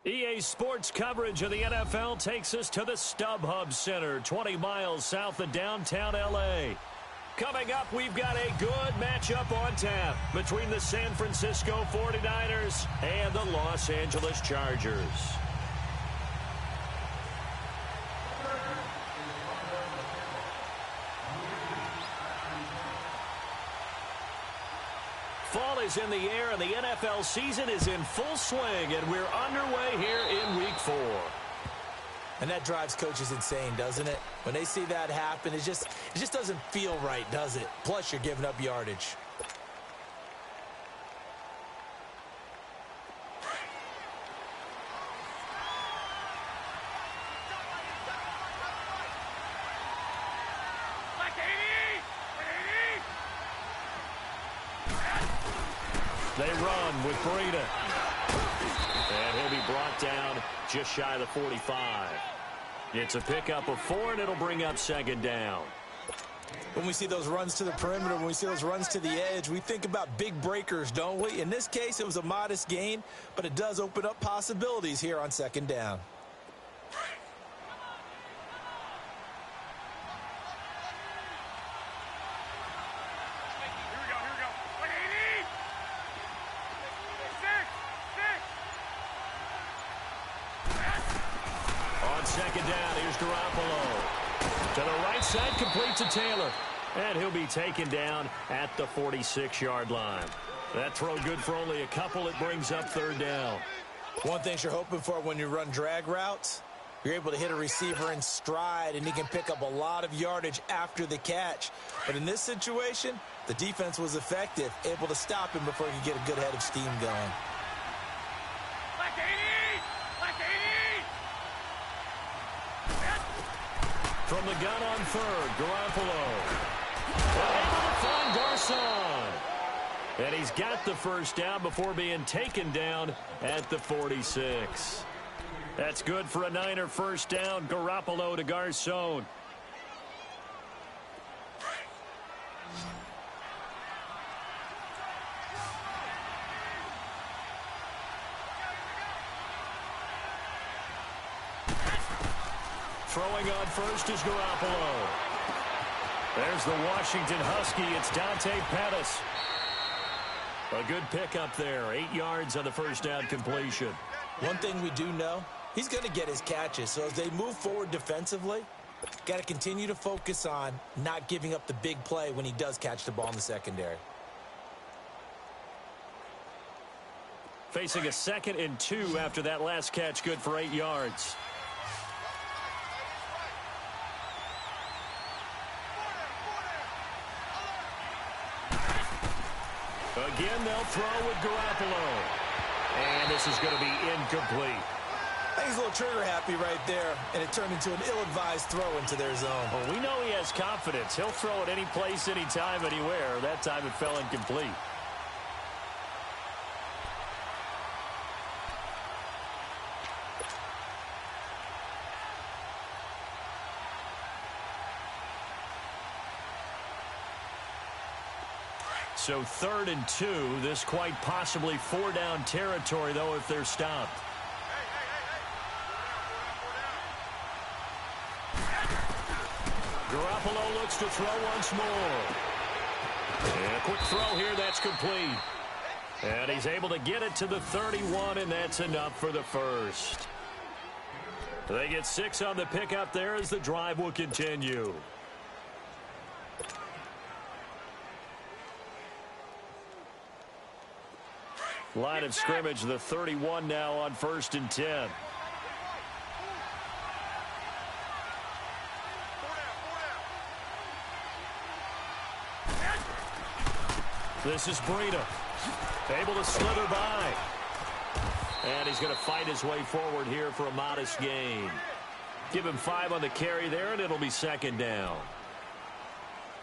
EA Sports coverage of the NFL takes us to the StubHub Center, 20 miles south of downtown L.A. Coming up, we've got a good matchup on tap between the San Francisco 49ers and the Los Angeles Chargers. Fall is in the air, and the NFL season is in full swing, and we're underway here in Week 4. And that drives coaches insane, doesn't it? When they see that happen, it just doesn't feel right, does it? Plus, you're giving up yardage. They run with Breida. And he'll be brought down just shy of the 45. It's a pickup of 4, and it'll bring up second down. When we see those runs to the perimeter, when we see those runs to the edge, we think about big breakers, don't we? In this case, it was a modest gain, but it does open up possibilities here on second down. Second down, here's Garoppolo. To the right side, complete to Taylor. And he'll be taken down at the 46-yard line. That throw good for only a couple. It brings up third down. One thing you're hoping for when you run drag routes, you're able to hit a receiver in stride, and he can pick up a lot of yardage after the catch. But in this situation, the defense was effective, able to stop him before he could get a good head of steam going. From the gun on third, Garoppolo. Able to find Garcon. And he's got the first down before being taken down at the 46. That's good for a Niner first down. Garoppolo to Garcon. Throwing on first is Garoppolo. There's the Washington Husky. It's Dante Pettis. A good pickup there. 8 yards on the first down completion. One thing we do know, he's going to get his catches. So as they move forward defensively, got to continue to focus on not giving up the big play when he does catch the ball in the secondary. Facing a 2nd and 2 after that last catch, good for 8 yards. Again, they'll throw with Garoppolo. And this is going to be incomplete. I think he's a little trigger happy right there, and it turned into an ill-advised throw into their zone. Well, we know he has confidence. He'll throw it any place, anytime, anywhere. That time it fell incomplete. So 3rd and 2. This quite possibly 4-down territory, though, if they're stopped. Garoppolo looks to throw once more. And a quick throw here, that's complete. And he's able to get it to the 31, and that's enough for the first. They get 6 on the pickup there as the drive will continue. Line of scrimmage, the 31 now on 1st and 10. This is Breida. Able to slither by. And he's going to fight his way forward here for a modest gain. Give him 5 on the carry there, and it'll be second down.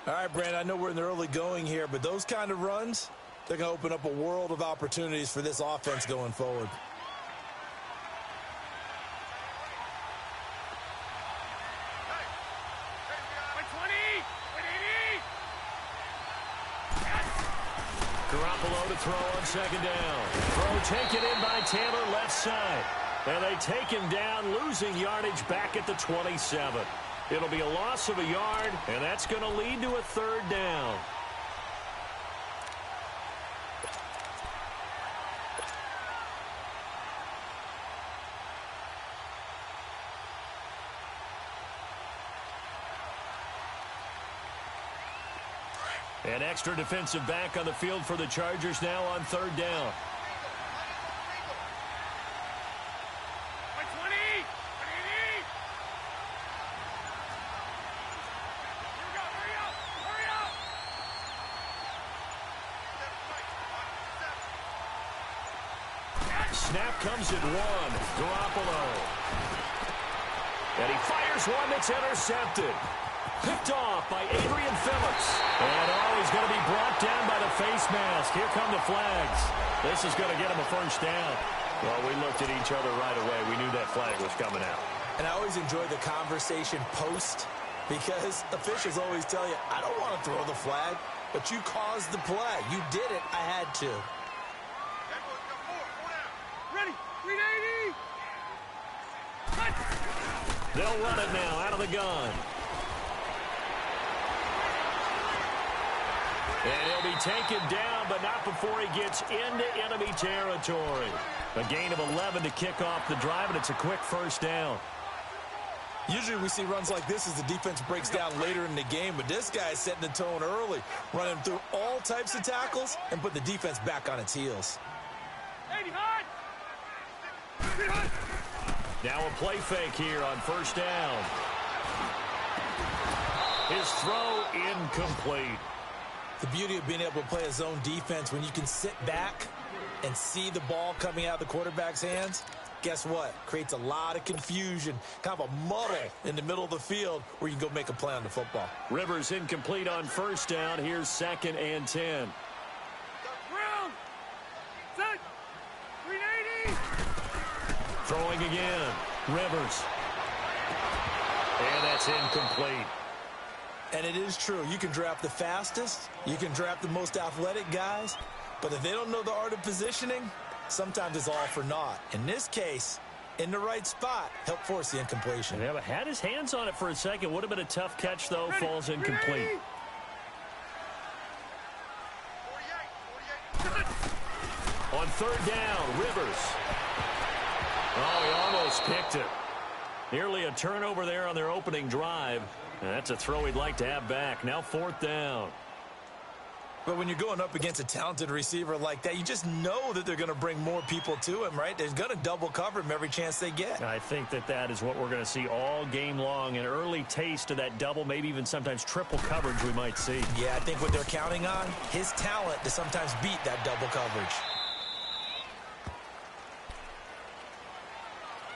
All right, Brandon, I know we're in the early going here, but those kind of runs, they're going to open up a world of opportunities for this offense going forward. Garoppolo to throw on second down. Throw taken in by Taylor, left side. And they take him down, losing yardage back at the 27. It'll be a loss of a yard, and that's going to lead to a third down. An extra defensive back on the field for the Chargers now on third down. Snap comes at one. Garoppolo. And he fires one that's intercepted. Picked off by Adrian Phillips. And he's going to be brought down by the face mask. Here come the flags. This is going to get him a first down. Well, we looked at each other right away. We knew that flag was coming out. And I always enjoy the conversation post because officials always tell you, I don't want to throw the flag, but you caused the play. You did it. I had to. Ready, 380. They'll run it now out of the gun. And he'll be taken down, but not before he gets into enemy territory. A gain of 11 to kick off the drive, and it's a quick first down. Usually we see runs like this as the defense breaks down later in the game, but this guy is setting the tone early, running through all types of tackles and put the defense back on its heels. Now a play fake here on first down. His throw incomplete. The beauty of being able to play a zone defense when you can sit back and see the ball coming out of the quarterback's hands, guess what? Creates a lot of confusion, kind of a muddle in the middle of the field where you can go make a play on the football. Rivers incomplete on first down. Here's 2nd and 10. Round. Set. 380. Throwing again. Rivers. And that's incomplete. And it is true. You can draft the fastest. You can draft the most athletic guys. But if they don't know the art of positioning, sometimes it's all for naught. In this case, in the right spot, help force the incompletion. Yeah, but had his hands on it for a second. Would have been a tough catch, though. Ready, Falls incomplete. 48. On third down, Rivers. Oh, he almost picked it. Nearly a turnover there on their opening drive. And that's a throw he'd like to have back. Now 4th down. But when you're going up against a talented receiver like that, you just know that they're going to bring more people to him, right? They're going to double cover him every chance they get. I think that is what we're going to see all game long. An early taste of that double, maybe even sometimes triple coverage we might see. Yeah, I think what they're counting on, his talent to sometimes beat that double coverage.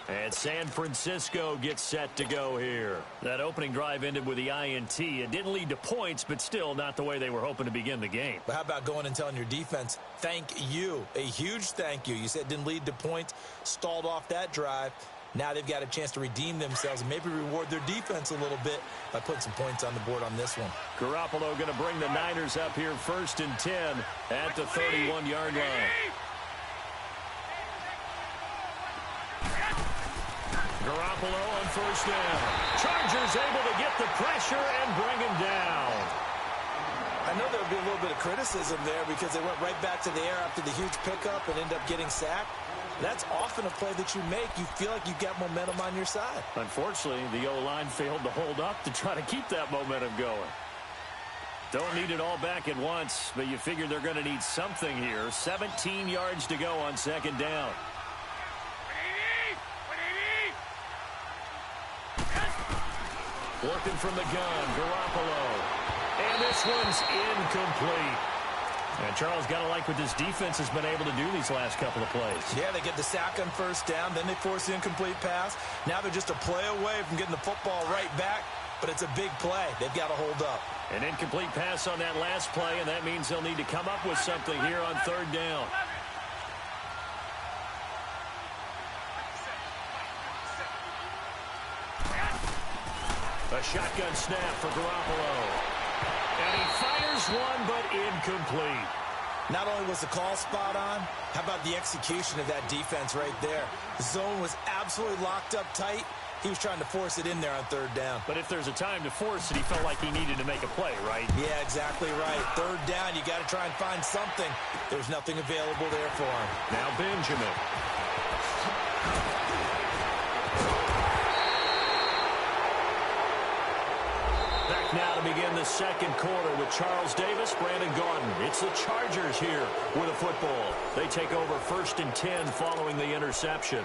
And San Francisco gets set to go here. That opening drive ended with the INT. It didn't lead to points, but still not the way they were hoping to begin the game. But how about going and telling your defense, thank you, a huge thank you. You said it didn't lead to points, stalled off that drive. Now they've got a chance to redeem themselves and maybe reward their defense a little bit by putting some points on the board on this one. Garoppolo going to bring the Niners up here 1st and 10 at the 31-yard line. Garoppolo on first down. Chargers able to get the pressure and bring him down. I know there'll be a little bit of criticism there because they went right back to the air after the huge pickup and ended up getting sacked. That's often a play that you make. You feel like you've got momentum on your side. Unfortunately, the O-line failed to hold up to try to keep that momentum going. Don't need it all back at once, but you figure they're going to need something here. 17 yards to go on 2nd down. Working from the gun, Garoppolo. And this one's incomplete. And Charles, got to like what this defense has been able to do these last couple of plays. Yeah, they get the sack on first down, then they force the incomplete pass. Now they're just a play away from getting the football right back, but it's a big play. They've got to hold up. An incomplete pass on that last play, and that means they'll need to come up with something here on 3rd down. A shotgun snap for Garoppolo. And he fires one, but incomplete. Not only was the call spot on, how about the execution of that defense right there? The zone was absolutely locked up tight. He was trying to force it in there on third down. But if there's a time to force it, he felt like he needed to make a play, right? Yeah, exactly right. Third down, you got to try and find something. There's nothing available there for him. Now Benjamin. Back now to begin the second quarter with Charles Davis, Brandon Gaudin. It's the Chargers here with a football. They take over 1st and 10 following the interception.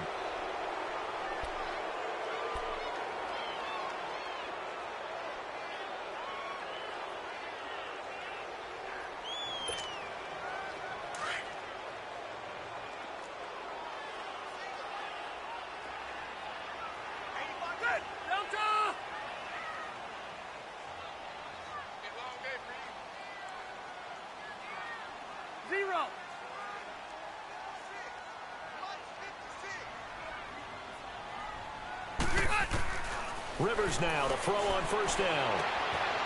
Rivers now to throw on 1st down.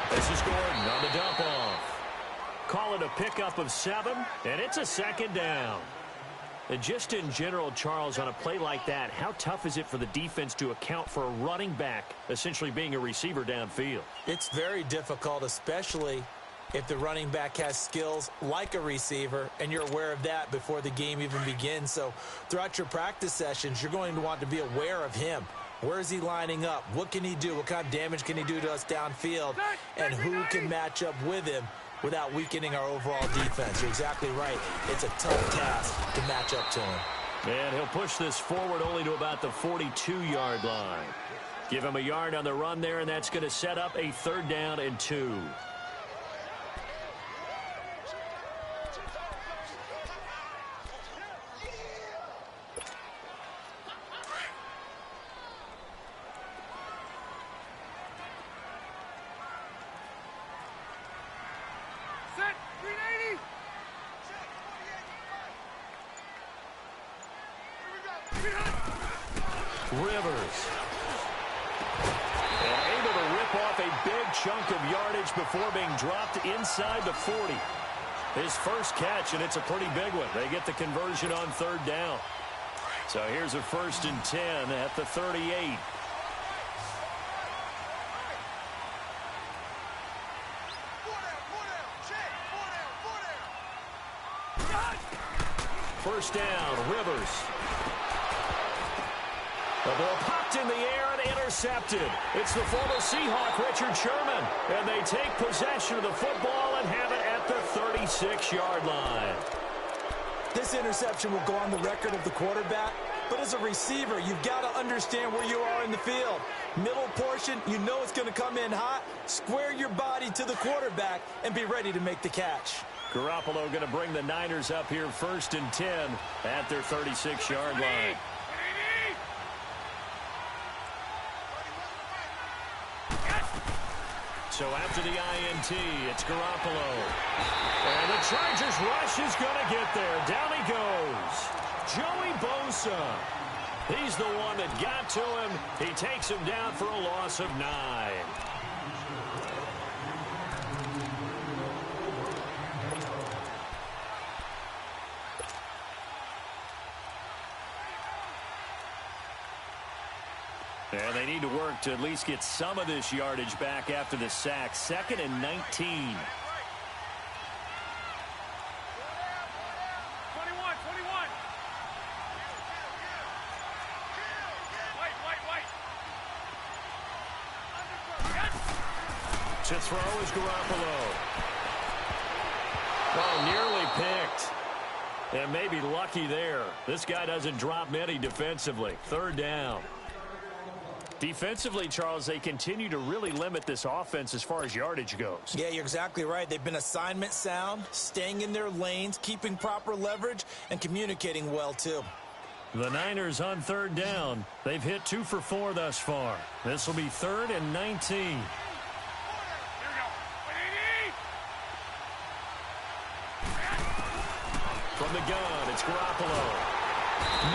This is Gordon on the dump off. Call it a pickup of 7, and it's a 2nd down. And just in general, Charles, on a play like that, how tough is it for the defense to account for a running back essentially being a receiver downfield? It's very difficult, especially if the running back has skills like a receiver, and you're aware of that before the game even begins. So throughout your practice sessions, you're going to want to be aware of him. Where is he lining up? What can he do? What kind of damage can he do to us downfield? And who can match up with him without weakening our overall defense? You're exactly right. It's a tough task to match up to him. And he'll push this forward only to about the 42-yard line. Give him a yard on the run there, and that's going to set up a 3rd down and 2. Rivers. And able to rip off a big chunk of yardage before being dropped inside the 40. His first catch, and it's a pretty big one. They get the conversion on 3rd down. So here's a 1st and 10 at the 38. First down, Rivers. The ball popped in the air and intercepted. It's the former Seahawk, Richard Sherman. And they take possession of the football and have it at the 36-yard line. This interception will go on the record of the quarterback. But as a receiver, you've got to understand where you are in the field. Middle portion, you know it's going to come in hot. Square your body to the quarterback and be ready to make the catch. Garoppolo going to bring the Niners up here 1st and 10 at their 36-yard line. So after the INT, it's Garoppolo. And the Chargers rush is going to get there. Down he goes. Joey Bosa. He's the one that got to him. He takes him down for a loss of 9. And they need to work to at least get some of this yardage back after the sack. 2nd and 19. 21. To throw is Garoppolo. Oh, nearly picked. And maybe lucky there. This guy doesn't drop many defensively. 3rd down. Defensively, Charles, they continue to really limit this offense as far as yardage goes. Yeah, you're exactly right. They've been assignment sound, staying in their lanes, keeping proper leverage, and communicating well, too. The Niners on 3rd down. They've hit 2 for 4 thus far. This will be 3rd and 19. From the gun, it's Garoppolo.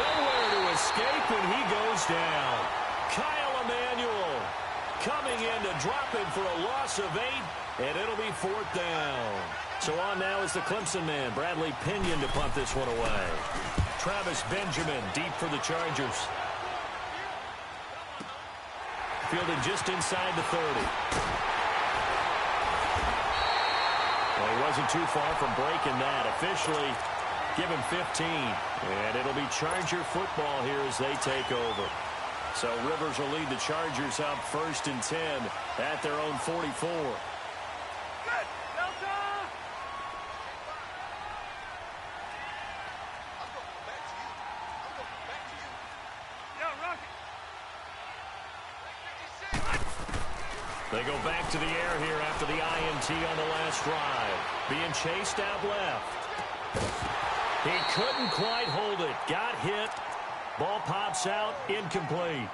Nowhere to escape, and he goes down. Kyle Emanuel coming in to drop him for a loss of 8, and it'll be 4th down. So on now is the Clemson man, Bradley Pinion, to punt this one away. Travis Benjamin deep for the Chargers. Fielded just inside the 30. Well, he wasn't too far from breaking that. Officially, give him 15. And it'll be Charger football here as they take over. So Rivers will lead the Chargers up 1st and 10 at their own 44. They go back to the air here after the INT on the last drive. Being chased out left. He couldn't quite hold it. Got hit. Ball pops out. Incomplete.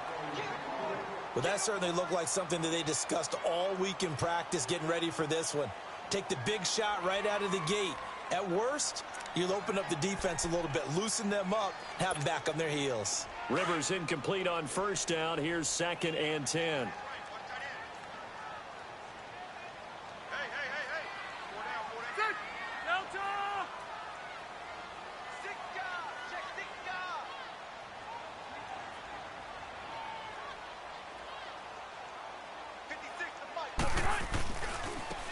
Well, that certainly looked like something that they discussed all week in practice getting ready for this one. Take the big shot right out of the gate. At worst, you'll open up the defense a little bit, loosen them up, have them back on their heels. Rivers incomplete on 1st down. Here's 2nd and 10.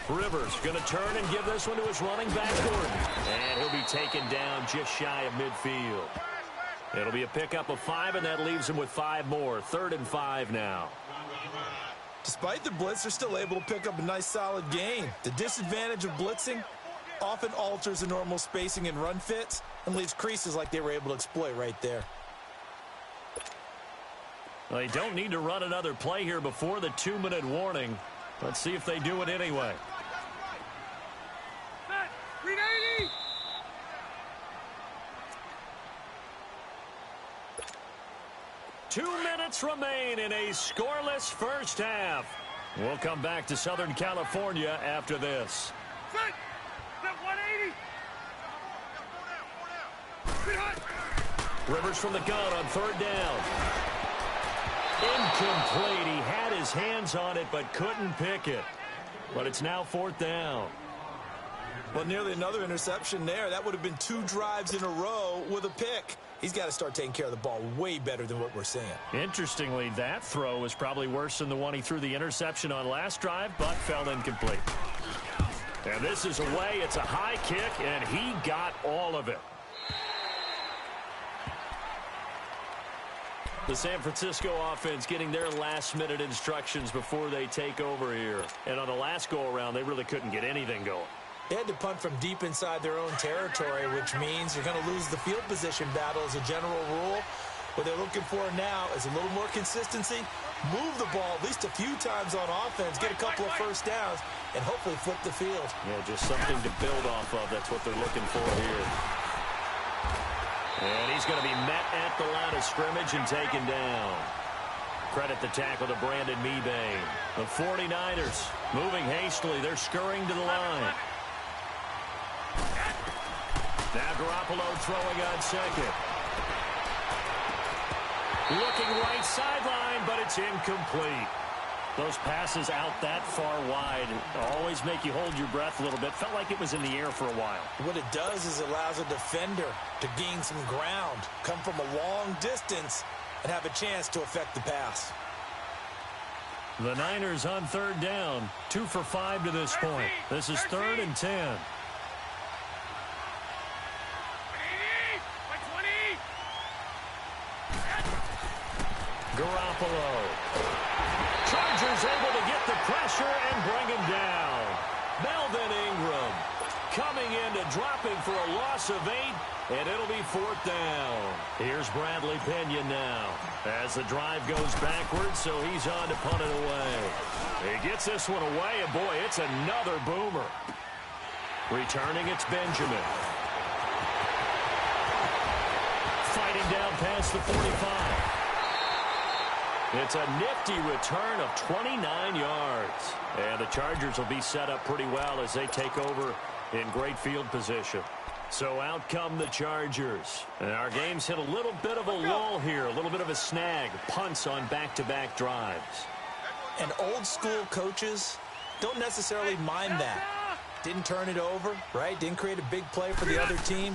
Rivers going to turn and give this one to his running back, Gordon. And he'll be taken down just shy of midfield. It'll be a pickup of 5, and that leaves him with 5 more. 3rd and 5 now. Despite the blitz, they're still able to pick up a nice, solid gain. The disadvantage of blitzing often alters the normal spacing and run fits and leaves creases like they were able to exploit right there. Well, they don't need to run another play here before the 2-minute warning. Let's see if they do it anyway. 380! Two minutes remain in a scoreless first half. We'll come back to Southern California after this. Set! Set 180! Good hot! Rivers from the gun on 3rd down. Incomplete. He had his hands on it but couldn't pick it. But it's now 4th down. Well, nearly another interception there. That would have been 2 drives in a row with a pick. He's got to start taking care of the ball way better than what we're seeing. Interestingly, that throw was probably worse than the one he threw the interception on last drive, but fell incomplete. And this is away. It's a high kick, and he got all of it. The San Francisco offense getting their last-minute instructions before they take over here. And on the last go-around, they really couldn't get anything going. They had to punt from deep inside their own territory, which means you're going to lose the field position battle as a general rule. What they're looking for now is a little more consistency, move the ball at least a few times on offense, get a couple of first downs, and hopefully flip the field. Yeah, just something to build off of. That's what they're looking for here. And he's going to be met at the line of scrimmage and taken down. Credit the tackle to Brandon Mebane. The 49ers moving hastily. They're scurrying to the line. Now Garoppolo throwing on 2nd. Looking right sideline, but it's incomplete. Those passes out that far wide always make you hold your breath a little bit. Felt like it was in the air for a while. What it does is it allows a defender to gain some ground, come from a long distance, and have a chance to affect the pass. The Niners on 3rd down. 2 for 5 to this point. This is 3rd and 10. Garoppolo. Chargers able to get the pressure and bring him down. Melvin Ingram coming in to drop him for a loss of 8, and it'll be 4th down. Here's Bradley Pinion now as the drive goes backwards, so he's on to punt it away. He gets this one away, and boy, it's another boomer. Returning, it's Benjamin. Fighting down past the 45. It's a nifty return of 29 yards. And the Chargers will be set up pretty well as they take over in great field position. So out come the Chargers. And our game's hit a little bit of a lull here, a little bit of a snag. Punts on back-to-back drives. And old-school coaches don't necessarily mind that. Didn't turn it over, right? Didn't create a big play for the other team.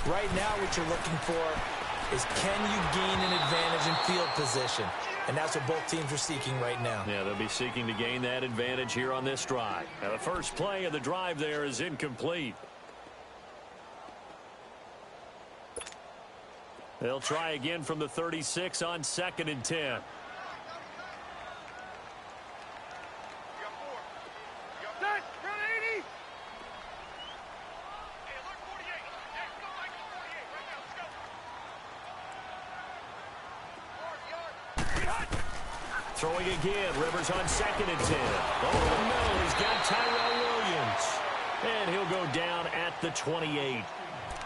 Right now what you're looking for is can you gain an advantage in field position? And that's what both teams are seeking right now. Yeah, they'll be seeking to gain that advantage here on this drive. Now, the first play of the drive there is incomplete. They'll try again from the 36 on 2nd and 10. Throwing again, Rivers on 2nd and 10. Over the middle, he's got Tyrell Williams. And he'll go down at the 28.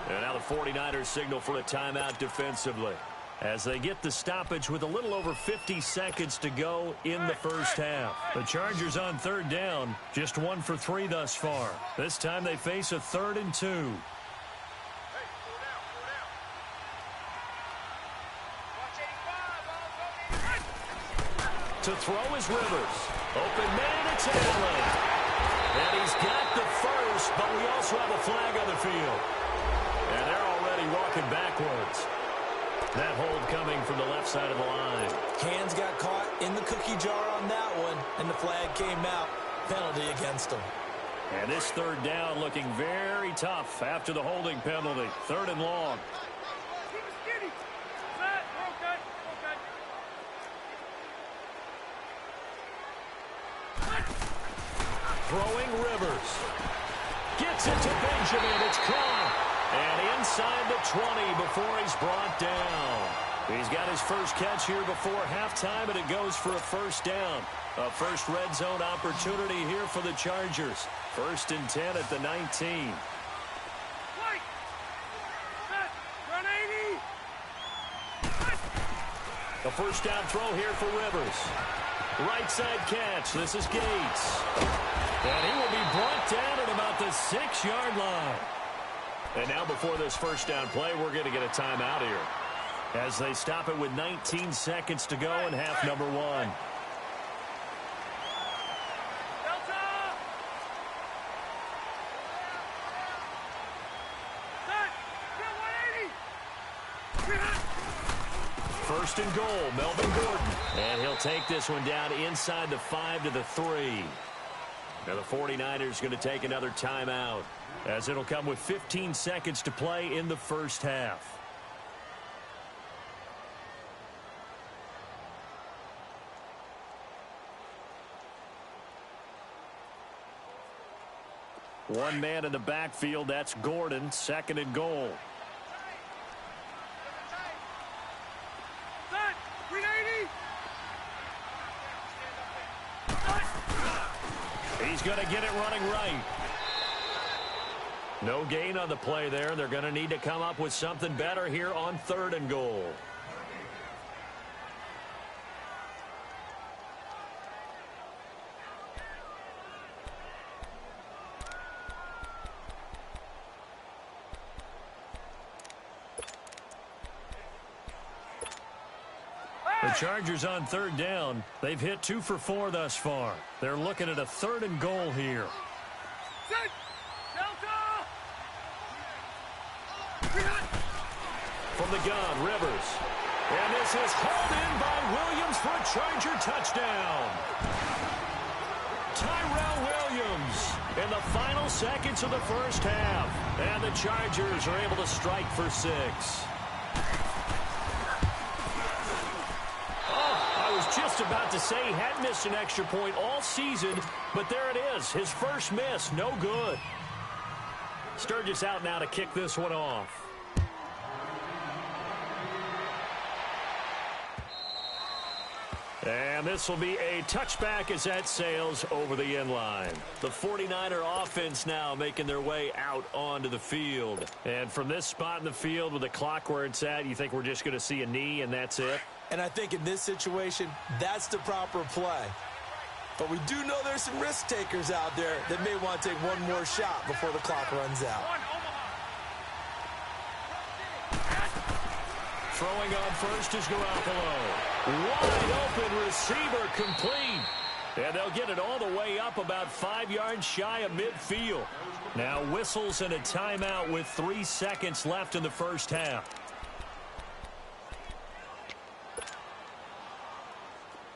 And now the 49ers signal for a timeout defensively, as they get the stoppage with a little over 50 seconds to go in the first half. The Chargers on 3rd down, just 1 for 3 thus far. This time they face a 3rd and 2. To throw is Rivers. Open man, it's Canale. And he's got the first, but we also have a flag on the field. And they're already walking backwards. That hold coming from the left side of the line. Hands got caught in the cookie jar on that one, and the flag came out. Penalty against him. And this 3rd down looking very tough after the holding penalty. 3rd and long. Throwing Rivers. Gets it to Benjamin. It's caught. And inside the 20 before he's brought down. He's got his first catch here before halftime, and it goes for a first down. A first red zone opportunity here for the Chargers. 1st and 10 at the 19. The first down throw here for Rivers. Right side catch. This is Gates. And he will be brought down at about the 6-yard line. And now before this first down play, we're going to get a timeout here, as they stop it with 19 seconds to go in half number 1. First and goal, Melvin Gordon. And he'll take this one down inside the 5 to the 3. Now the 49ers going to take another timeout, as it'll come with 15 seconds to play in the first half. One man in the backfield, that's Gordon, 2nd and goal. He's going to get it running right. No gain on the play there. They're going to need to come up with something better here on 3rd and goal. The Chargers on 3rd down. They've hit 2 for 4 thus far. They're looking at a 3rd and goal here. From the gun, Rivers. And this is hauled in by Williams for a Charger touchdown. Tyrell Williams in the final seconds of the first half. And the Chargers are able to strike for 6. Just about to say he hadn't missed an extra point all season, but there it is, his first miss, no good. Sturgis out now to kick this one off. And this will be a touchback as that sails over the end line. The 49er offense now making their way out onto the field. And from this spot in the field with the clock where it's at, you think we're just going to see a knee and that's it? And I think in this situation, that's the proper play. But we do know there's some risk takers out there that may want to take one more shot before the clock runs out. Throwing on first is Garoppolo. Wide open receiver complete. And they'll get it all the way up about 5 yards shy of midfield. Now whistles and a timeout with 3 seconds left in the first half.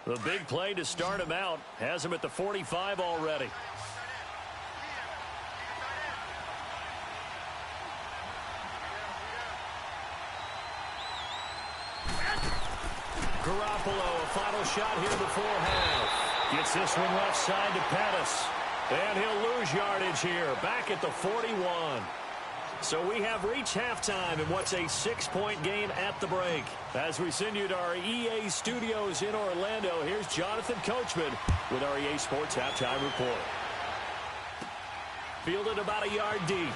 The big play to start him out has him at the 45 already. Garoppolo, a final shot here before half. Gets this one left side to Pettis. And he'll lose yardage here, back at the 41. So we have reached halftime in what's a 6-point game at the break. As we send you to our EA studios in Orlando, here's Jonathan Coachman with our EA Sports Halftime Report. Fielded about a yard deep.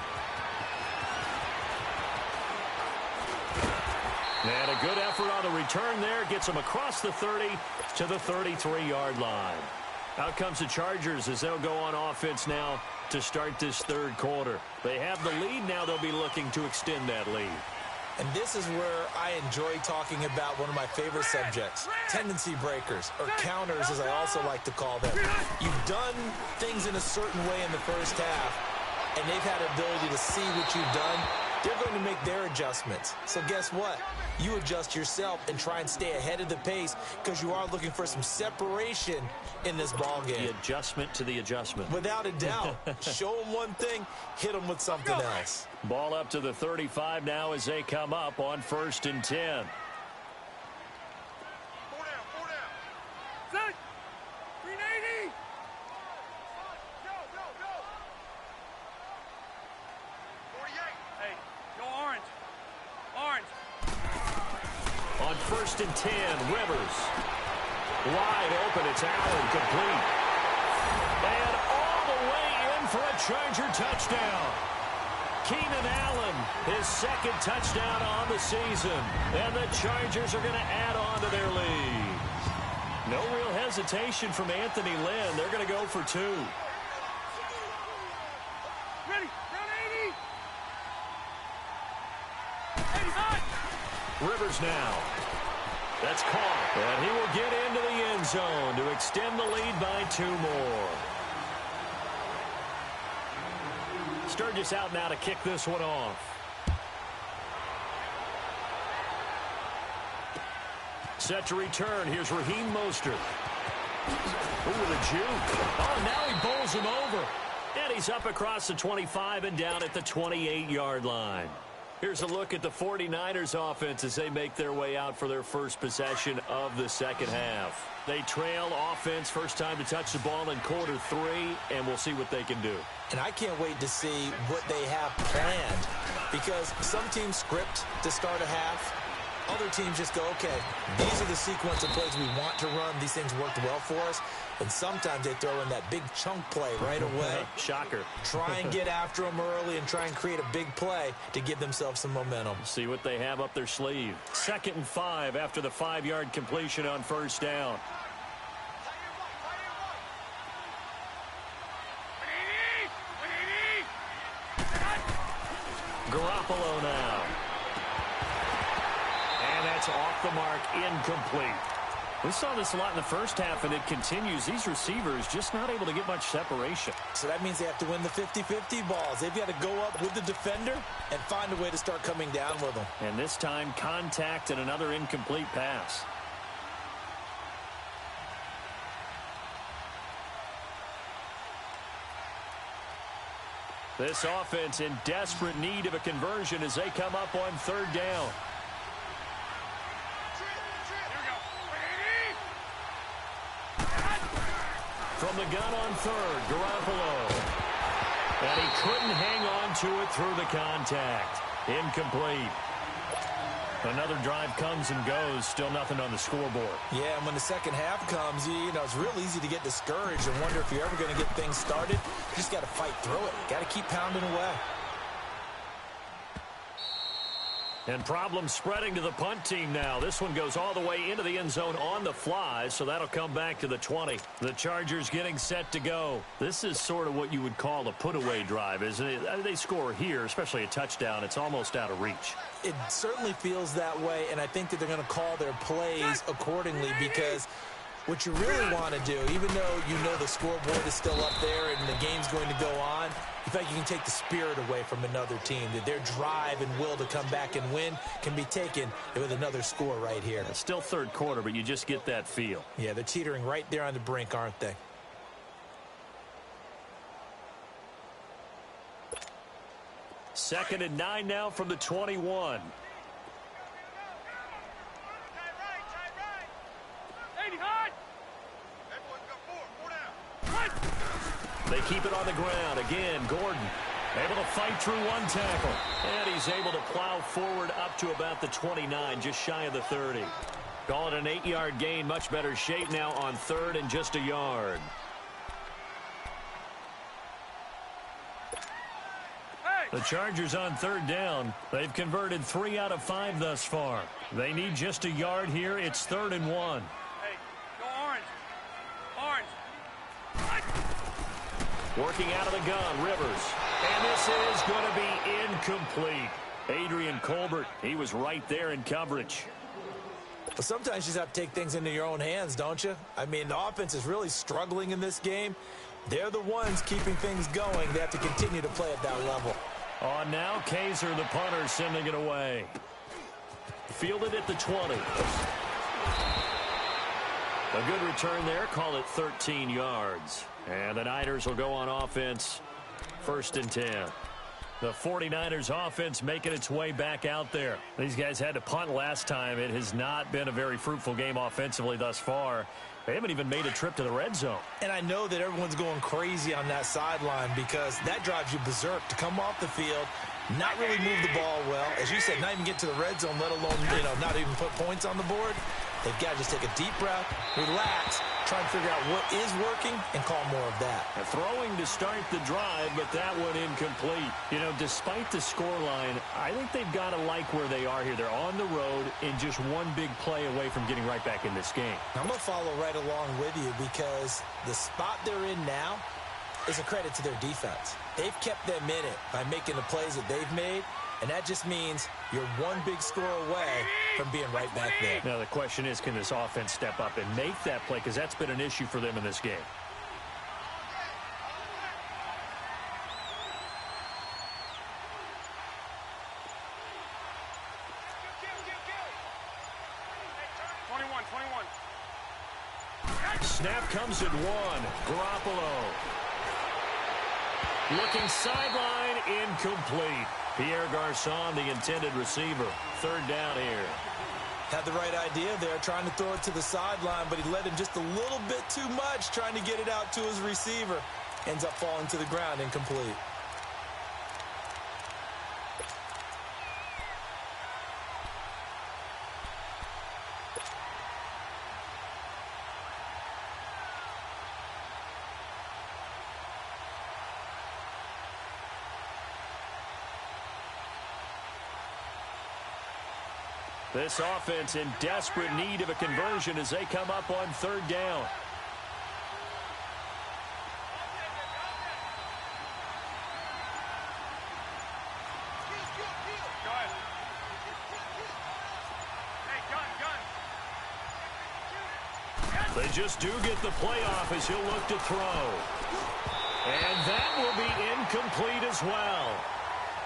And a good effort on the return there. Gets him across the 30 to the 33-yard line. Out comes the Chargers as they'll go on offense now to start this third quarter. They have the lead. Now they'll be looking to extend that lead. And this is where I enjoy talking about one of my favorite subjects, tendency breakers, or counters as I also like to call them. You've done things in a certain way in the first half, and they've had the ability to see what you've done. They're going to make their adjustments. So guess what? You adjust yourself and try and stay ahead of the pace because you are looking for some separation in this ball game. The adjustment to the adjustment. Without a doubt. Show them one thing, hit them with something else. Ball up to the 35 now as they come up on 1st and 10. 4 down. Set. 380. Go. 48. Hey, go orange. On 1st and 10, Rivers. Wide open, it's Allen, complete. And all the way in for a Charger touchdown. Keenan Allen, his second touchdown on the season. And the Chargers are going to add on to their lead. No real hesitation from Anthony Lynn. They're going to go for 2. Ready. Round 80. 85. Rivers now. That's caught. And he will get into the end zone to extend the lead by 2 more. Sturgis out now to kick this one off. Set to return. Here's Raheem Mostert. Ooh, with a juke. Oh, now he bowls him over. And he's up across the 25 and down at the 28-yard line. Here's a look at the 49ers offense as they make their way out for their first possession of the second half. They trail offense, first time to touch the ball in quarter 3, and we'll see what they can do. And I can't wait to see what they have planned, because some teams script to start a half. Other teams just go, okay, these are the sequence of plays we want to run. These things worked well for us. And sometimes they throw in that big chunk play right away. Shocker. Try and get after them early and try and create a big play to give themselves some momentum. See what they have up their sleeve. 2nd and 5 after the 5-yard completion on first down. Garoppolo now. And that's off the mark, incomplete. We saw this a lot in the first half, and it continues. These receivers just not able to get much separation. So that means they have to win the 50-50 balls. They've got to go up with the defender and find a way to start coming down with them. And this time, contact and another incomplete pass. This offense in desperate need of a conversion as they come up on 3rd down. From the gun on 3rd, Garoppolo. And he couldn't hang on to it through the contact. Incomplete. Another drive comes and goes. Still nothing on the scoreboard. Yeah, and when the second half comes, you know, it's real easy to get discouraged and wonder if you're ever going to get things started. You just got to fight through it. Got to keep pounding away. And problems spreading to the punt team now. This one goes all the way into the end zone on the fly, so that'll come back to the 20. The Chargers getting set to go. This is sort of what you would call a put-away drive, isn't it? They score here, especially a touchdown. It's almost out of reach. It certainly feels that way, and I think that they're going to call their plays accordingly because What you really want to do, even though you know the scoreboard is still up there and the game's going to go on, you feel like you can take the spirit away from another team, that their drive and will to come back and win can be taken with another score right here. It's still third quarter, but you just get that feel. Yeah, they're teetering right there on the brink, aren't they? Second and 9 now from the 21. They keep it on the ground. Again, Gordon able to fight through one tackle. And he's able to plow forward up to about the 29, just shy of the 30. Call it an 8-yard gain. Much better shape now on third and just a yard. The Chargers on third down. They've converted 3 out of 5 thus far. They need just a yard here. It's 3rd and 1. Hey, go orange. Orange. Working out of the gun, Rivers. And this is going to be incomplete. Adrian Colbert, he was right there in coverage. Well, sometimes you just have to take things into your own hands, don't you? I mean, the offense is really struggling in this game. They're the ones keeping things going. They have to continue to play at that level. On now, Kaiser, the punter, sending it away. Fielded at the 20. A good return there. Call it 13 yards. And the Niners will go on offense. 1st and 10. The 49ers offense making its way back out there. These guys had to punt last time. It has not been a very fruitful game offensively thus far. They haven't even made a trip to the red zone. And I know that everyone's going crazy on that sideline because that drives you berserk to come off the field, not really move the ball well. As you said, not even get to the red zone, let alone, not even put points on the board. They've got to just take a deep breath, relax, try and figure out what is working, and call more of that. Throwing to start the drive, but that one incomplete. Despite the scoreline, I think they've got to like where they are here. They're on the road and just one big play away from getting right back in this game. I'm going to follow right along with you because the spot they're in now is a credit to their defense. They've kept them in it by making the plays that they've made. And that just means you're one big score away from being right back there. Now, the question is, can this offense step up and make that play? Because that's been an issue for them in this game. Snap comes at 1. Garoppolo. Looking sideline, incomplete. Pierre Garçon, the intended receiver. 3rd down here. Had the right idea there, trying to throw it to the sideline, but he let him just a little bit too much, trying to get it out to his receiver. Ends up falling to the ground, incomplete. This offense in desperate need of a conversion as they come up on 3rd down. They just do get the play off as he'll look to throw. And that will be incomplete as well.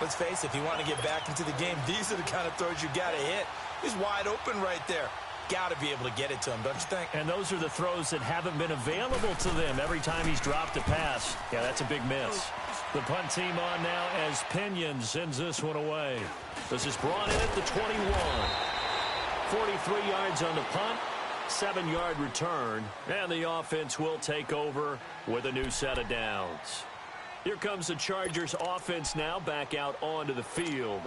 Let's face it, if you want to get back into the game, these are the kind of throws you got to hit. He's wide open right there. Got to be able to get it to him, don't you think? And those are the throws that haven't been available to them every time he's dropped a pass. Yeah, that's a big miss. The punt team on now as Pinion sends this one away. This is brought in at the 21. 43 yards on the punt. 7-yard return. And the offense will take over with a new set of downs. Here comes the Chargers offense now back out onto the field.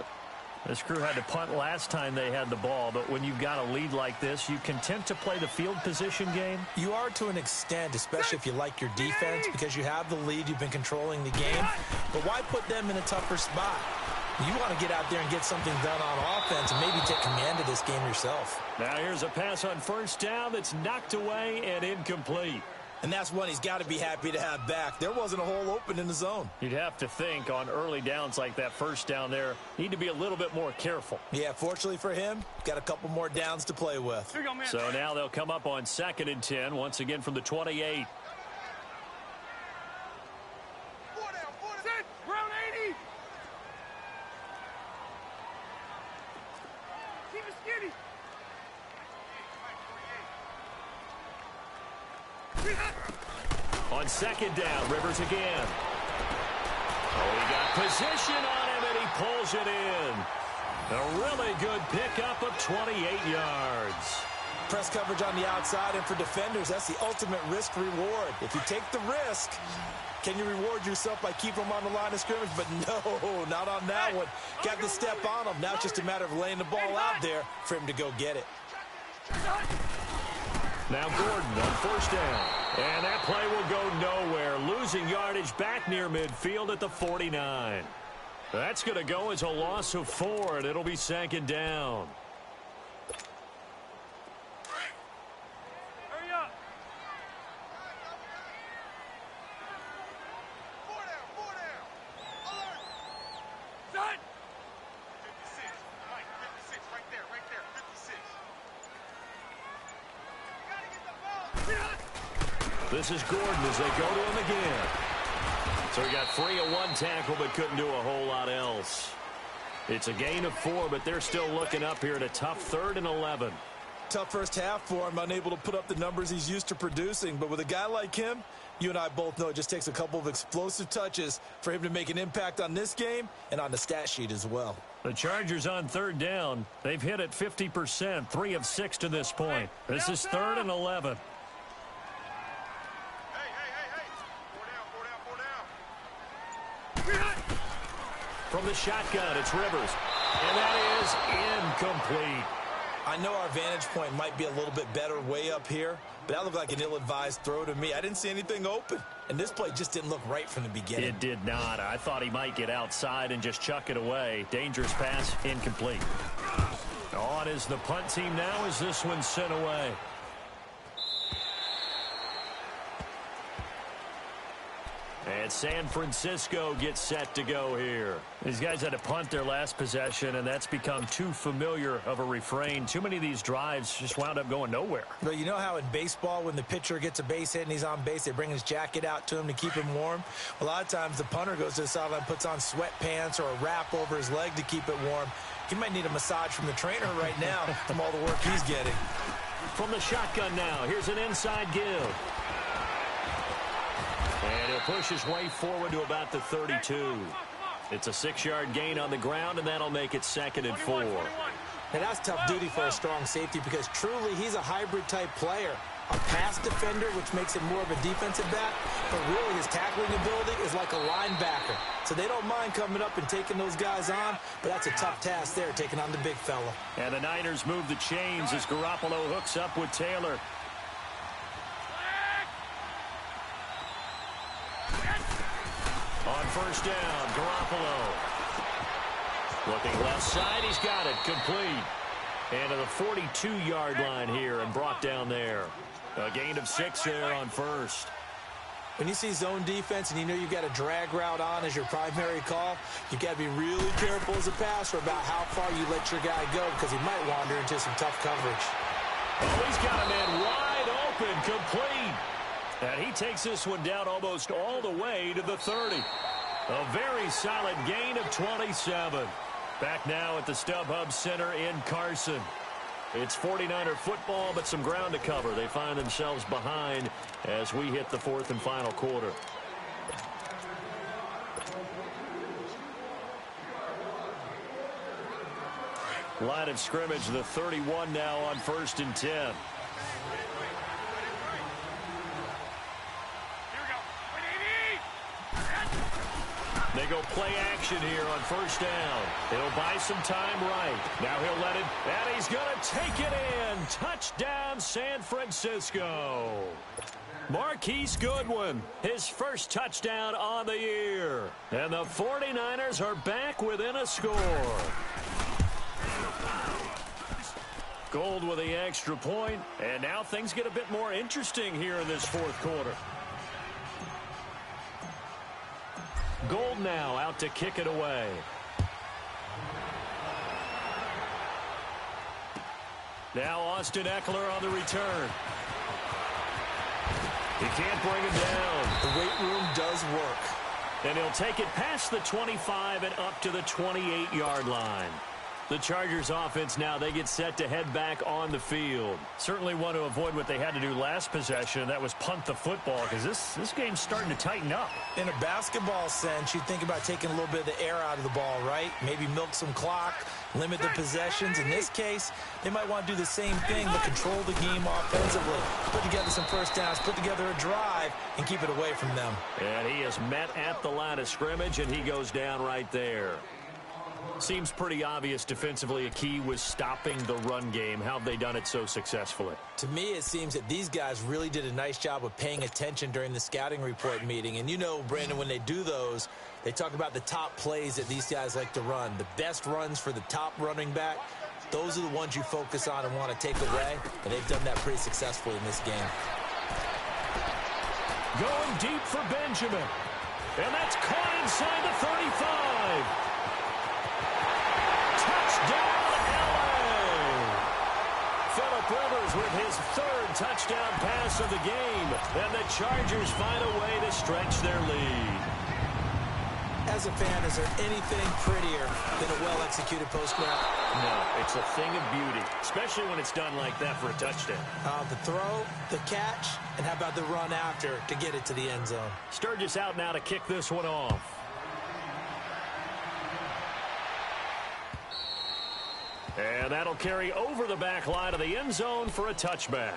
This crew had to punt last time they had the ball, but when you've got a lead like this, you content to play the field position game? You are to an extent, especially if you like your defense, because you have the lead, you've been controlling the game. But why put them in a tougher spot? You want to get out there and get something done on offense and maybe take command of this game yourself. Now here's a pass on 1st down that's knocked away and incomplete. And that's one he's got to be happy to have back. There wasn't a hole open in the zone. You'd have to think on early downs like that first down there, need to be a little bit more careful. Yeah, fortunately for him, got a couple more downs to play with. Here you go, man. So now they'll come up on 2nd and 10, once again from the 28. Sit. Ground 80. Keep it skinny. On 2nd down, Rivers again. Oh, he got position on him, and he pulls it in. A really good pickup of 28 yards. Press coverage on the outside, and for defenders, that's the ultimate risk-reward. If you take the risk, can you reward yourself by keeping them on the line of scrimmage? But no, not on that one. Got the step on him. Now it's just a matter of laying the ball out there for him to go get it. Now Gordon on 1st down. And that play will go nowhere. Losing yardage back near midfield at the 49. That's going to go as a loss of 4, and it'll be 2nd down. Hurry up. 4 down. Alert. Set. 56. Mike, 56. Right there. 56. This is Gordon as they go to him again. So he got free of 1 tackle but couldn't do a whole lot else. It's a gain of 4, but they're still looking up here at a tough 3rd and 11. Tough first half for him, unable to put up the numbers he's used to producing. But with a guy like him, you and I both know it just takes a couple of explosive touches for him to make an impact on this game and on the stat sheet as well. The Chargers on 3rd down. They've hit it 50%, 3 of 6 to this point. This is 3rd and 11. From the shotgun, it's Rivers. And that is incomplete. I know our vantage point might be a little bit better way up here, but that looked like an ill-advised throw to me. I didn't see anything open, and this play just didn't look right from the beginning. It did not. I thought he might get outside and just chuck it away. Dangerous pass, incomplete. On is the punt team now as this one's sent away. And San Francisco gets set to go here. These guys had to punt their last possession, and that's become too familiar of a refrain. Too many of these drives just wound up going nowhere. But you know how in baseball, when the pitcher gets a base hit and he's on base, they bring his jacket out to him to keep him warm? A lot of times the punter goes to the sideline, puts on sweatpants or a wrap over his leg to keep it warm. He might need a massage from the trainer right now from all the work he's getting. From the shotgun now, here's an inside give. And he'll push his way forward to about the 32. It's a 6-yard gain on the ground, and that'll make it 2nd and 4. Now that's tough duty for a strong safety because truly he's a hybrid-type player. A pass defender, which makes him more of a defensive back, but really his tackling ability is like a linebacker. So they don't mind coming up and taking those guys on, but that's a tough task there, taking on the big fella. And the Niners move the chains as Garoppolo hooks up with Taylor. On 1st down, Garoppolo. Looking left side, he's got it, complete. And to the 42-yard line here and brought down there. A gain of 6 there on 1st. When you see zone defense and you know you've got a drag route on as your primary call, you've got to be really careful as a passer about how far you let your guy go because he might wander into some tough coverage. Oh, he's got a man wide open, complete. And he takes this one down almost all the way to the 30. A very solid gain of 27. Back now at the StubHub Center in Carson. It's 49er football, but some ground to cover. They find themselves behind as we hit the 4th and final quarter. Line of scrimmage, the 31 now on 1st and 10. They go play action here on 1st down. It'll buy some time right. Now he'll let it, and he's going to take it in. Touchdown, San Francisco. Marquise Goodwin, his first touchdown on the year. And the 49ers are back within a score. Gold with the extra point, and now things get a bit more interesting here in this fourth quarter. Gold now out to kick it away. Now Austin Eckler on the return. He can't bring him down. The weight room does work. And he'll take it past the 25 and up to the 28-yard line. The Chargers offense now, they get set to head back on the field. Certainly want to avoid what they had to do last possession. That was punt the football, because this game's starting to tighten up. In a basketball sense, you think about taking a little bit of the air out of the ball, right? Maybe milk some clock, limit the possessions. In this case, they might want to do the same thing, but control the game offensively. Put together some first downs, put together a drive, and keep it away from them. And he is met at the line of scrimmage, and he goes down right there. Seems pretty obvious defensively a key was stopping the run game. How have they done it so successfully? To me, it seems that these guys really did a nice job of paying attention during the scouting report meeting. And you know, Brandon, when they do those, they talk about the top plays that these guys like to run. The best runs for the top running back, those are the ones you focus on and want to take away. And they've done that pretty successfully in this game. Going deep for Benjamin. And that's caught inside the 35. Touchdown, LA! Phillip Rivers with his third touchdown pass of the game. And the Chargers find a way to stretch their lead. As a fan, is there anything prettier than a well-executed post-grab? No, it's a thing of beauty, especially when it's done like that for a touchdown. The throw, the catch, and how about the run after to get it to the end zone? Sturgis out now to kick this one off. And that'll carry over the back line of the end zone for a touchback.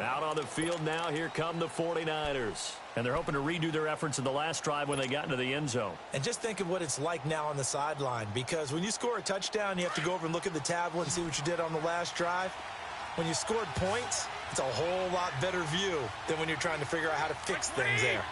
Out on the field now, here come the 49ers. And they're hoping to redo their efforts in the last drive when they got into the end zone. And just think of what it's like now on the sideline, because when you score a touchdown, you have to go over and look at the tablet and see what you did on the last drive. When you scored points, it's a whole lot better view than when you're trying to figure out how to fix things there.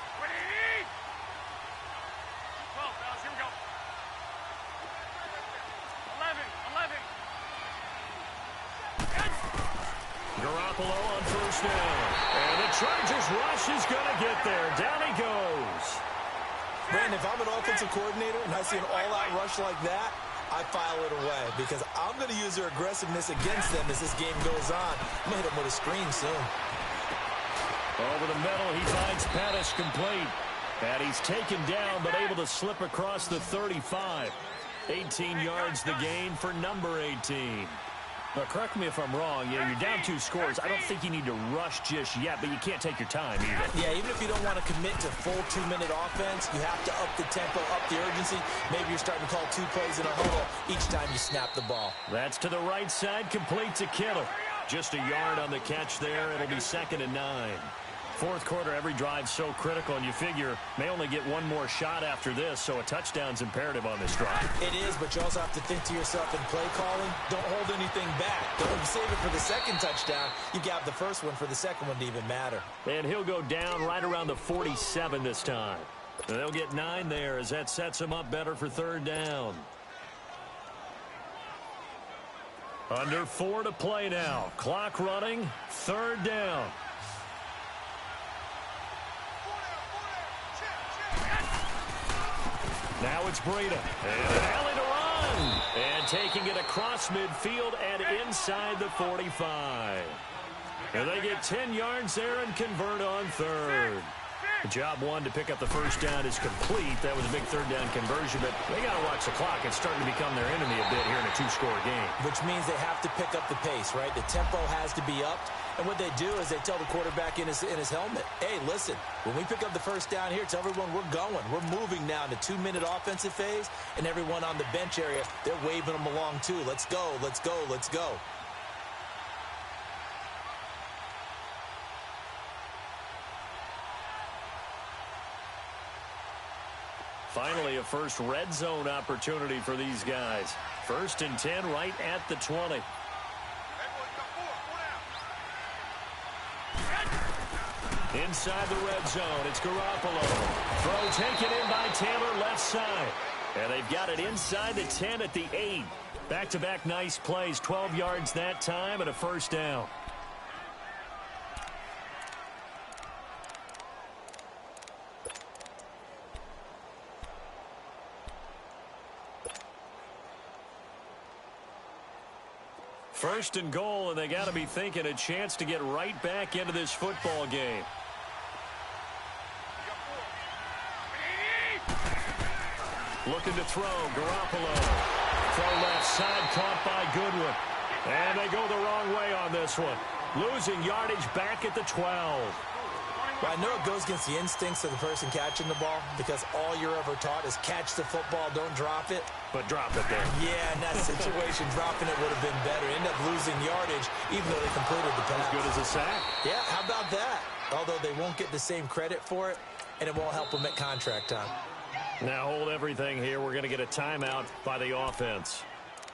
Garoppolo on first down. And the Chargers rush is going to get there. Down he goes. Brandon, if I'm an offensive coordinator and I see an all-out rush like that, I file it away because I'm going to use their aggressiveness against them as this game goes on. I'm going to hit them with a screen soon. Over the middle, he finds Pettis complete. And he's taken down but able to slip across the 35. 18 yards the gain for number 18. Now, correct me if I'm wrong. You're down 2 scores. I don't think you need to rush just yet, but you can't take your time either. Yeah, even if you don't want to commit to full 2-minute offense, you have to up the tempo, up the urgency. Maybe you're starting to call 2 plays in a huddle each time you snap the ball. That's to the right side, complete to Kittle. Just a yard on the catch there. It'll be 2nd and 9. Fourth quarter, every drive's so critical, and you figure may only get one more shot after this, so a touchdown's imperative on this drive. It is, but you also have to think to yourself in play calling, don't hold anything back. Don't save it for the second touchdown. You got the first one for the second one to even matter. And he'll go down right around the 47 this time. And they'll get 9 there as that sets him up better for 3rd down. Under 4 to play now. Clock running, 3rd down. Now it's Breida. And an alley to run. And taking it across midfield and inside the 45. And they get 10 yards there and convert on 3rd. Job 1 to pick up the first down is complete. That was a big 3rd down conversion, but they got to watch the clock. It's starting to become their enemy a bit here in a 2-score game. Which means they have to pick up the pace, right? The tempo has to be upped. And what they do is they tell the quarterback in his helmet, hey, listen, when we pick up the first down here, tell everyone we're going. We're moving now to 2-minute offensive phase, and everyone on the bench area, they're waving them along too. Let's go, let's go, let's go. Finally, a first red zone opportunity for these guys. 1st and 10 right at the 20. Inside the red zone, it's Garoppolo. Throw taken in by Taylor left side. And they've got it inside the 10 at the 8. Back-to-back nice plays, 12 yards that time and a first down. First and goal, and they got to be thinking a chance to get right back into this football game. Looking to throw, Garoppolo. Throw left side, caught by Goodwin. And they go the wrong way on this one. Losing yardage back at the 12. Well, I know it goes against the instincts of the person catching the ball because all you're ever taught is catch the football, don't drop it. But drop it there. Yeah, in that situation, dropping it would have been better. End up losing yardage, even though they completed the pass. As good as a sack. Yeah, how about that? Although they won't get the same credit for it, and it won't help them at contract time. Now hold everything here. We're going to get a timeout by the offense.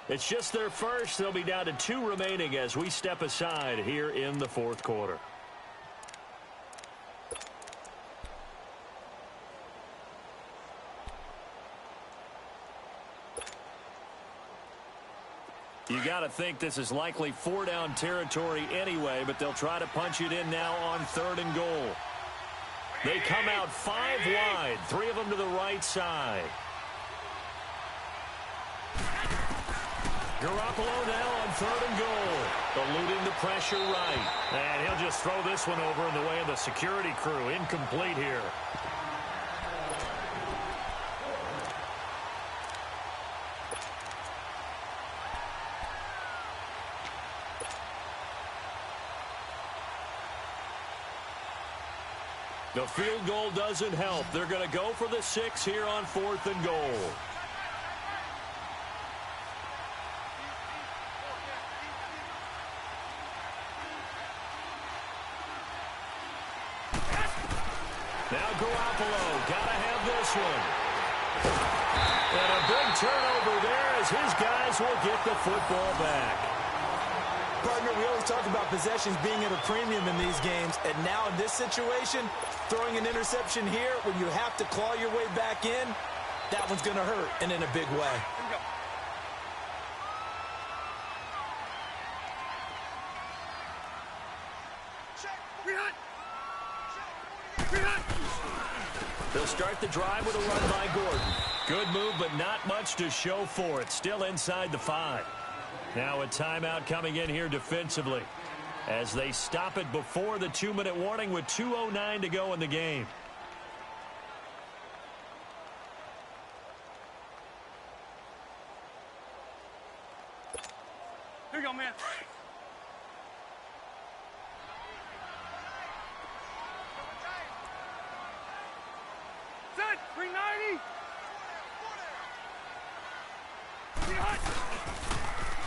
It's just their first. They'll be down to 2 remaining as we step aside here in the fourth quarter. You got to think this is likely 4-down territory anyway, but they'll try to punch it in now on 3rd and goal. They come out 5 wide, 3 of them to the right side. Garoppolo now on 3rd and goal, eluding the pressure right. And he'll just throw this one over in the way of the security crew. Incomplete here. The field goal doesn't help. They're going to go for the 6 here on 4th and goal. Now Garoppolo, got to have this one. And a big turnover there as his guys will get the football back. Partner, we always talk about possessions being at a premium in these games, and now in this situation, throwing an interception here when you have to claw your way back in, that one's going to hurt, and in a big way. They'll start the drive with a run by Gordon. Good move, but not much to show for it. Still inside the 5. Now a timeout coming in here defensively as they stop it before the 2-minute warning with 2:09 to go in the game. Here you go, man. Set, 390.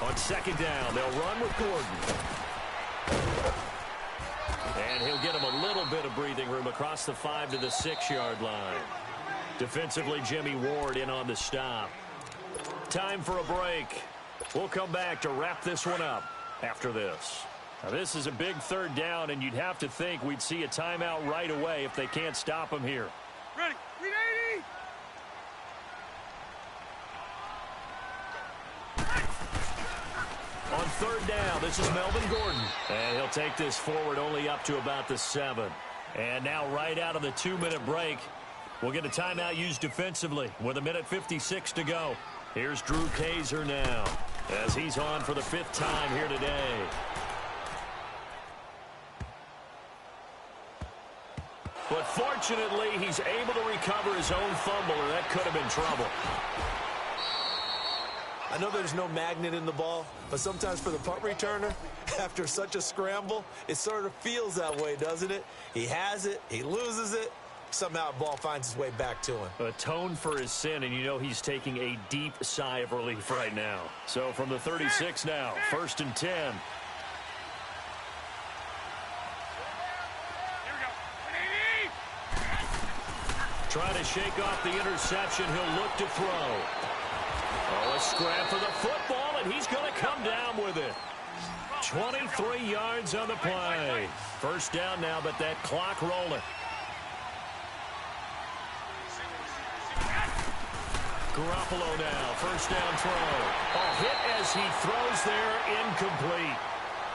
On 2nd down, they'll run with Gordon. And he'll get him a little bit of breathing room across the 5 to the 6-yard line. Defensively, Jimmy Ward in on the stop. Time for a break. We'll come back to wrap this one up after this. Now, this is a big 3rd down, and you'd have to think we'd see a timeout right away if they can't stop him here. Ready, 380. On 3rd down, this is Melvin Gordon. And he'll take this forward only up to about the 7. And now right out of the 2-minute break, we'll get a timeout used defensively with 1:56 to go. Here's Drew Kaiser now as he's on for the 5th time here today. But fortunately, he's able to recover his own fumble, or that could have been trouble. I know there's no magnet in the ball, but sometimes for the punt returner, after such a scramble, it sort of feels that way, doesn't it? He has it, he loses it, somehow the ball finds its way back to him. Atone for his sin, and you know he's taking a deep sigh of relief right now. So from the 36 now, 1st and 10. Here we go. 180. Trying to shake off the interception. He'll look to throw. Oh, a scrap for the football, and he's going to come down with it. 23 yards on the play. 1st down now, but that clock rolling. Garoppolo now, first down throw. A hit as he throws there, incomplete.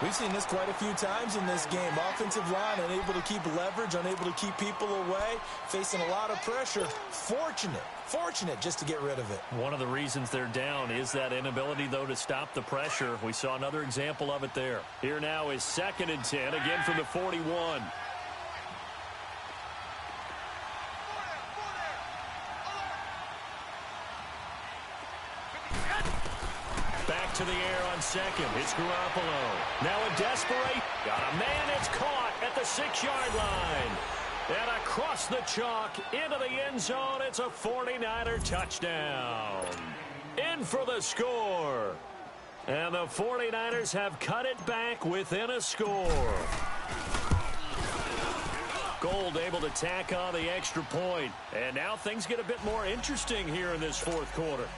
We've seen this quite a few times in this game. Offensive line unable to keep leverage, unable to keep people away, facing a lot of pressure. Fortunate just to get rid of it. One of the reasons they're down is that inability, though, to stop the pressure. We saw another example of it there. Here now is 2nd and 10, again from the 41. Back to the air on second. It's Garoppolo. Now a desperate. Got a man. It's caught at the 6-yard line. And across the chalk into the end zone. It's a 49er touchdown. In for the score. And the 49ers have cut it back within a score. Gold able to tack on the extra point. And now things get a bit more interesting here in this 4th quarter.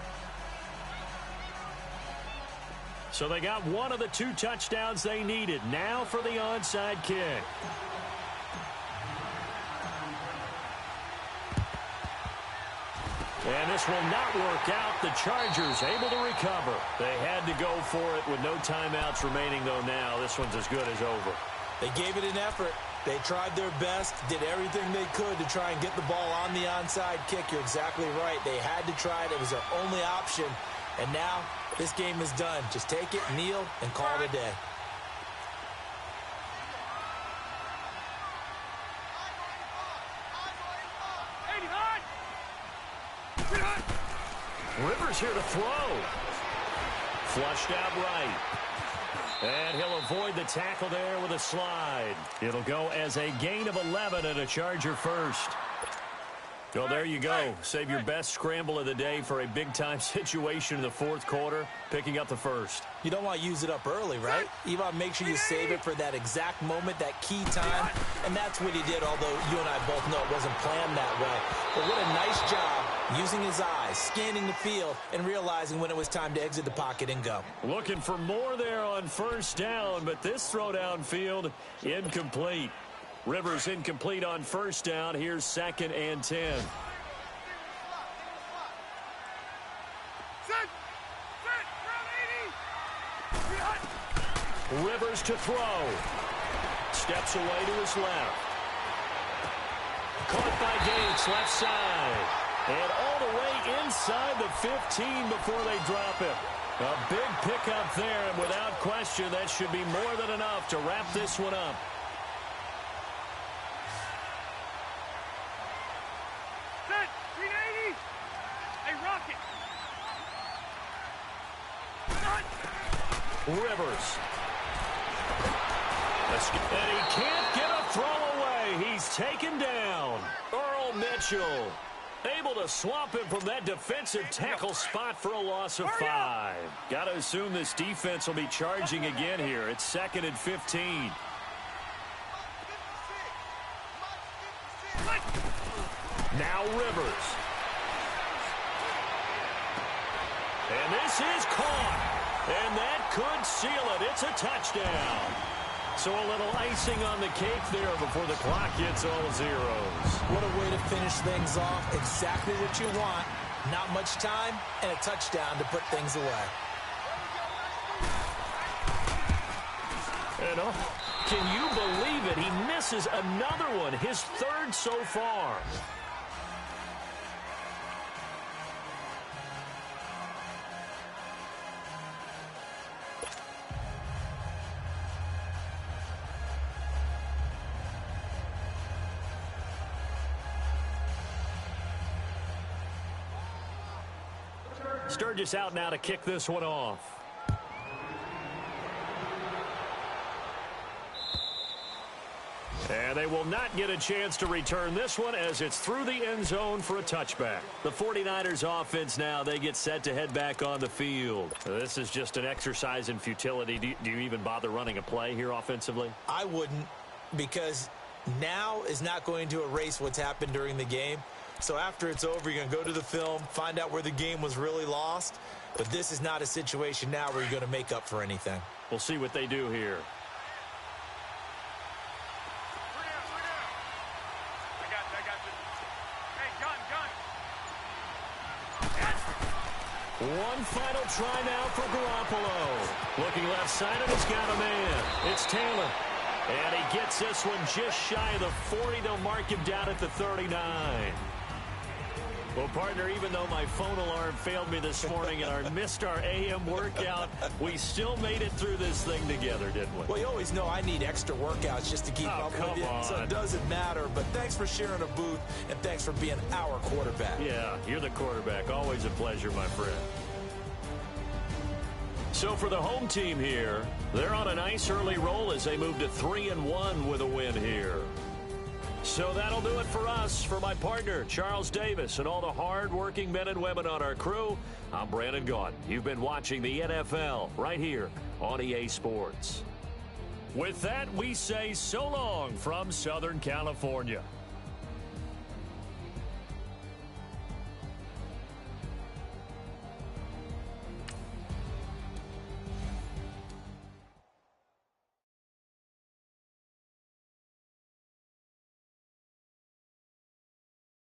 So they got one of the 2 touchdowns they needed. Now for the onside kick. And this will not work out. The Chargers able to recover. They had to go for it with no timeouts remaining, though now this one's as good as over. They gave it an effort. They tried their best, did everything they could to try and get the ball on the onside kick. You're exactly right. They had to try it. It was their only option. And now this game is done. Just take it, kneel, and call it a day. Rivers here to throw. Flushed out right. And he'll avoid the tackle there with a slide. It'll go as a gain of 11 and a Charger first. Well, there you go. Save your best scramble of the day for a big-time situation in the 4th quarter, picking up the first. You don't want to use it up early, right? You want to make sure you save it for that exact moment, that key time. And that's what he did, although you and I both know it wasn't planned that way. But what a nice job using his eyes, scanning the field, and realizing when it was time to exit the pocket and go. Looking for more there on first down, but this throw downfield incomplete. Rivers incomplete on first down. Here's 2nd and 10. Rivers to throw. Steps away to his left. Caught by Gates, left side. And all the way inside the 15 before they drop him. A big pickup there, and without question, that should be more than enough to wrap this one up. Rivers. And he can't get a throw away. He's taken down. Earl Mitchell able to swamp him from that defensive tackle spot for a loss of 5. Got to assume this defense will be charging again here. It's 2nd and 15. Now Rivers. And this is caught. And that could seal it. It's a touchdown. So a little icing on the cake there before the clock hits all zeros. What a way to finish things off. Exactly what you want. Not much time and a touchdown to put things away. And can you believe it? He misses another one, his 3rd so far. Sturgis out now to kick this one off. And they will not get a chance to return this one as it's through the end zone for a touchback. The 49ers offense now, they get set to head back on the field. This is just an exercise in futility. Do you even bother running a play here offensively? I wouldn't, because now is not going to erase what's happened during the game. So after it's over, you're going to go to the film, find out where the game was really lost. But this is not a situation now where you're going to make up for anything. We'll see what they do here. One final try now for Garoppolo. Looking left-sided, he's got a man. It's Taylor. And he gets this one just shy of the 40. They'll mark him down at the 39. Well, partner, even though my phone alarm failed me this morning and I missed our AM workout, we still made it through this thing together, didn't we? Well, you always know I need extra workouts just to keep up with you, so it doesn't matter. But thanks for sharing a booth, and thanks for being our quarterback. Yeah, you're the quarterback. Always a pleasure, my friend. So for the home team here, they're on a nice early roll as they move to 3-1 with a win here. So that'll do it for us. For my partner, Charles Davis, and all the hard-working men and women on our crew, I'm Brandon Gaudin. You've been watching the NFL right here on EA Sports. With that, we say so long from Southern California.